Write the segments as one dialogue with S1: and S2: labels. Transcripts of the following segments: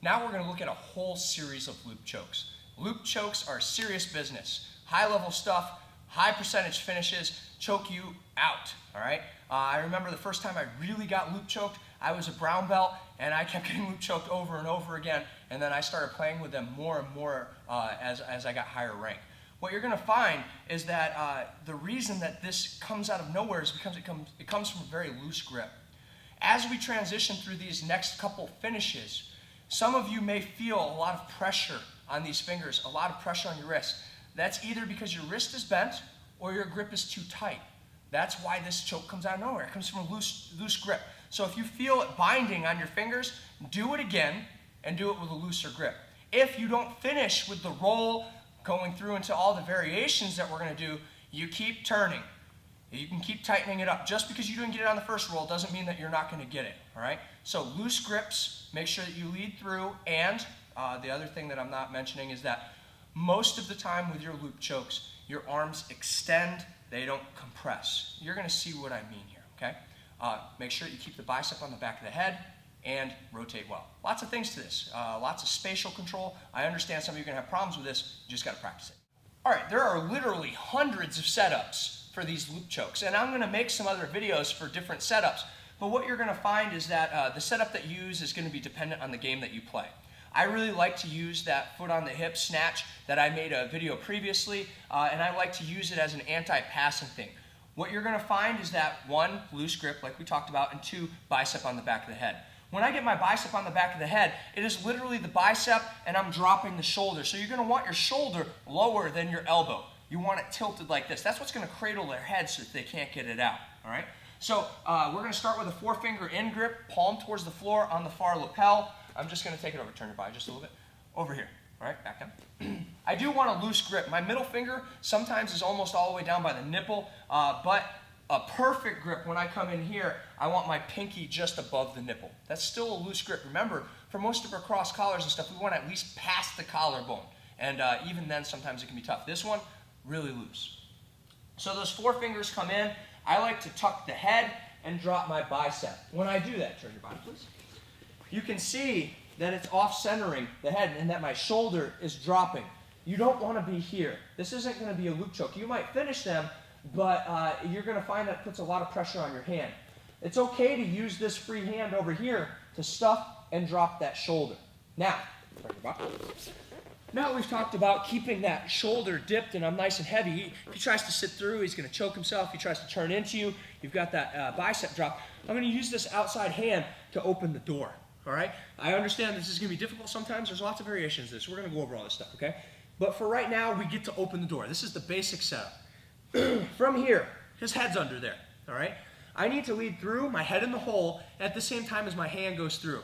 S1: Now we're going to look at a whole series of loop chokes. Loop chokes are serious business. High level stuff, high percentage finishes, choke you out, all right? I remember the first time I really got loop choked, I was a brown belt and I kept getting loop choked over and over again, and then I started playing with them more and more as I got higher rank. What you're going to find is that the reason that this comes out of nowhere is because it comes from a very loose grip. As we transition through these next couple finishes, some of you may feel a lot of pressure on these fingers, a lot of pressure on your wrist. That's either because your wrist is bent or your grip is too tight. That's why this choke comes out of nowhere. It comes from a loose grip. So if you feel it binding on your fingers, do it again and do it with a looser grip. If you don't finish with the roll, going through into all the variations that we're going to do, you keep turning. You can keep tightening it up. Just because you didn't get it on the first roll doesn't mean that you're not going to get it, all right? So loose grips, make sure that you lead through, and the other thing that I'm not mentioning is that most of the time with your loop chokes, your arms extend, they don't compress. You're going to see what I mean here, okay? Make sure you keep the bicep on the back of the head and rotate well. Lots of things to this, lots of spatial control. I understand some of you are going to have problems with this, you just got to practice it. All right, there are literally hundreds of setups for these loop chokes, and I'm going to make some other videos for different setups, but what you're going to find is that the setup that you use is going to be dependent on the game that you play. I really like to use that foot on the hip snatch that I made a video previously, and I like to use it as an anti-passing thing. What you're going to find is that one, loose grip like we talked about, and two, bicep on the back of the head. When I get my bicep on the back of the head, it is literally the bicep and I'm dropping the shoulder. So you're going to want your shoulder lower than your elbow. You want it tilted like this. That's what's going to cradle their head so that they can't get it out, all right? So we're going to start with a four-finger in grip, palm towards the floor on the far lapel. I'm just going to take it over, turn your body just a little bit. Over here, all right, back up. I do want a loose grip. My middle finger sometimes is almost all the way down by the nipple, but a perfect grip when I come in here, I want my pinky just above the nipple. That's still a loose grip. Remember, for most of our cross collars and stuff, we want at least past the collarbone. And even then, sometimes it can be tough. This one, really loose. So those four fingers come in. I like to tuck the head and drop my bicep. When I do that, turn your body, please. You can see that it's off-centering the head and that my shoulder is dropping. You don't want to be here. This isn't going to be a loop choke. You might finish them, but you're going to find that it puts a lot of pressure on your hand. It's okay to use this free hand over here to stuff and drop that shoulder. Now, now we've talked about keeping that shoulder dipped and I'm nice and heavy. If he tries to sit through, he's going to choke himself. If he tries to turn into you, you've got that bicep drop. I'm going to use this outside hand to open the door. All right? I understand this is going to be difficult sometimes. There's lots of variations to this. We're going to go over all this stuff, okay? But for right now, we get to open the door. This is the basic setup. From here, his head's under there, all right? I need to lead through, my head in the hole, at the same time as my hand goes through.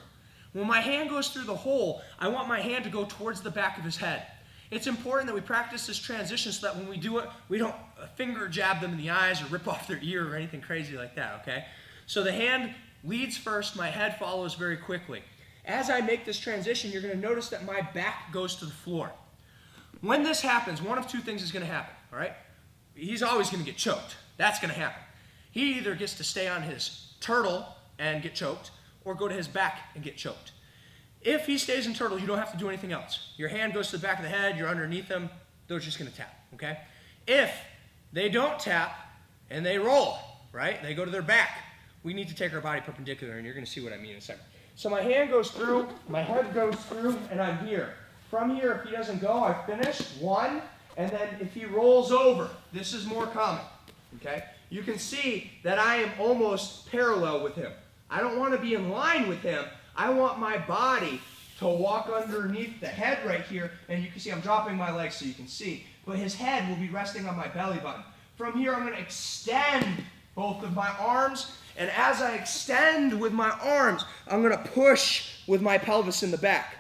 S1: When my hand goes through the hole, I want my hand to go towards the back of his head. It's important that we practice this transition so that when we do it, we don't finger jab them in the eyes or rip off their ear or anything crazy like that, okay? So the hand leads first, my head follows very quickly. As I make this transition, you're going to notice that my back goes to the floor. When this happens, one of two things is going to happen, all right? He's always going to get choked. That's going to happen. He either gets to stay on his turtle and get choked, or go to his back and get choked. If he stays in turtle, you don't have to do anything else. Your hand goes to the back of the head, you're underneath them, they're just going to tap, okay? If they don't tap and they roll, right, they go to their back, we need to take our body perpendicular, and you're going to see what I mean in a second. So my hand goes through, my head goes through, and I'm here. From here, if he doesn't go, I finish, one, and then if he rolls over, this is more common, okay? You can see that I am almost parallel with him. I don't want to be in line with him. I want my body to walk underneath the head right here, and you can see I'm dropping my legs so you can see, but his head will be resting on my belly button. From here, I'm going to extend both of my arms, and as I extend with my arms, I'm going to push with my pelvis in the back.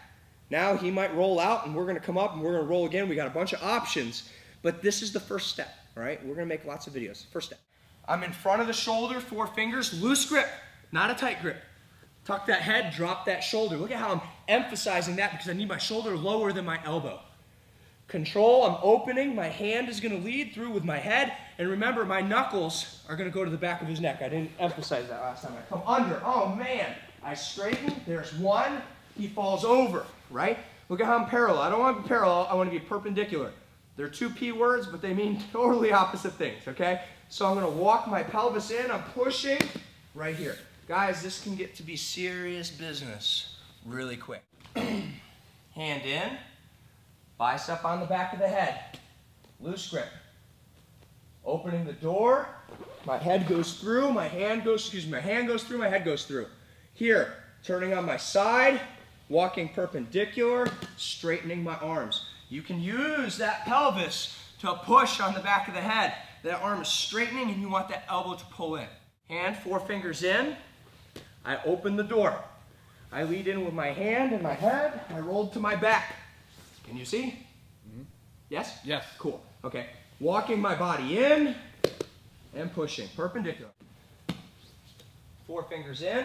S1: Now he might roll out, and we're going to come up, and we're going to roll again. We got a bunch of options, but this is the first step, all right? We're going to make lots of videos. First step. I'm in front of the shoulder, four fingers, loose grip, not a tight grip. Tuck that head, drop that shoulder. Look at how I'm emphasizing that because I need my shoulder lower than my elbow. Control, I'm opening. My hand is going to lead through with my head. And remember, my knuckles are going to go to the back of his neck. I didn't emphasize that last time. I come under. Oh, man. I straighten. There's one. he falls over, right? Look at how I'm parallel. I don't want to be parallel, I want to be perpendicular. They're two P words, but they mean totally opposite things, okay? So I'm gonna walk my pelvis in, I'm pushing right here. Guys, this can get to be serious business really quick. Hand in, bicep on the back of the head, loose grip. Opening the door, my head goes through, my hand goes through, my head goes through. Here, turning on my side, walking perpendicular, straightening my arms. You can use that pelvis to push on the back of the head. That arm is straightening and you want that elbow to pull in. Hand, 4 fingers in. I open the door. I lead in with my hand and my head. I roll to my back. Can you see? Mm-hmm. Yes?
S2: Yes.
S1: Cool. Okay. Walking my body in and pushing. Perpendicular. 4 fingers in.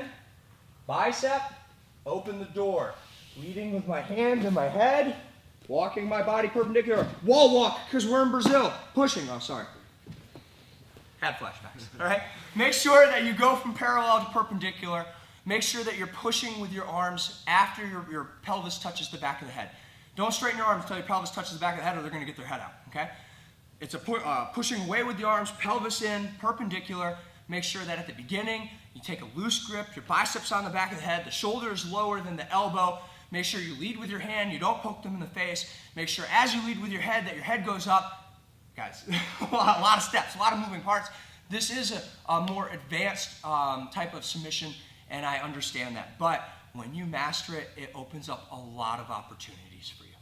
S1: Bicep. Open the door. Leading with my hand and my head. Walking my body perpendicular. Wall walk, because we're in Brazil. Pushing. Oh, sorry. Had flashbacks. All right? Make sure that you go from parallel to perpendicular. Make sure that you're pushing with your arms after your pelvis touches the back of the head. Don't straighten your arms until your pelvis touches the back of the head or they're going to get their head out. Okay? It's a pushing away with the arms, pelvis in, perpendicular. Make sure that at the beginning, you take a loose grip, your biceps on the back of the head, the shoulder is lower than the elbow. Make sure you lead with your hand, you don't poke them in the face. Make sure as you lead with your head that your head goes up. Guys, a lot of steps, a lot of moving parts. This is a more advanced type of submission, and I understand that. But when you master it, it opens up a lot of opportunities for you.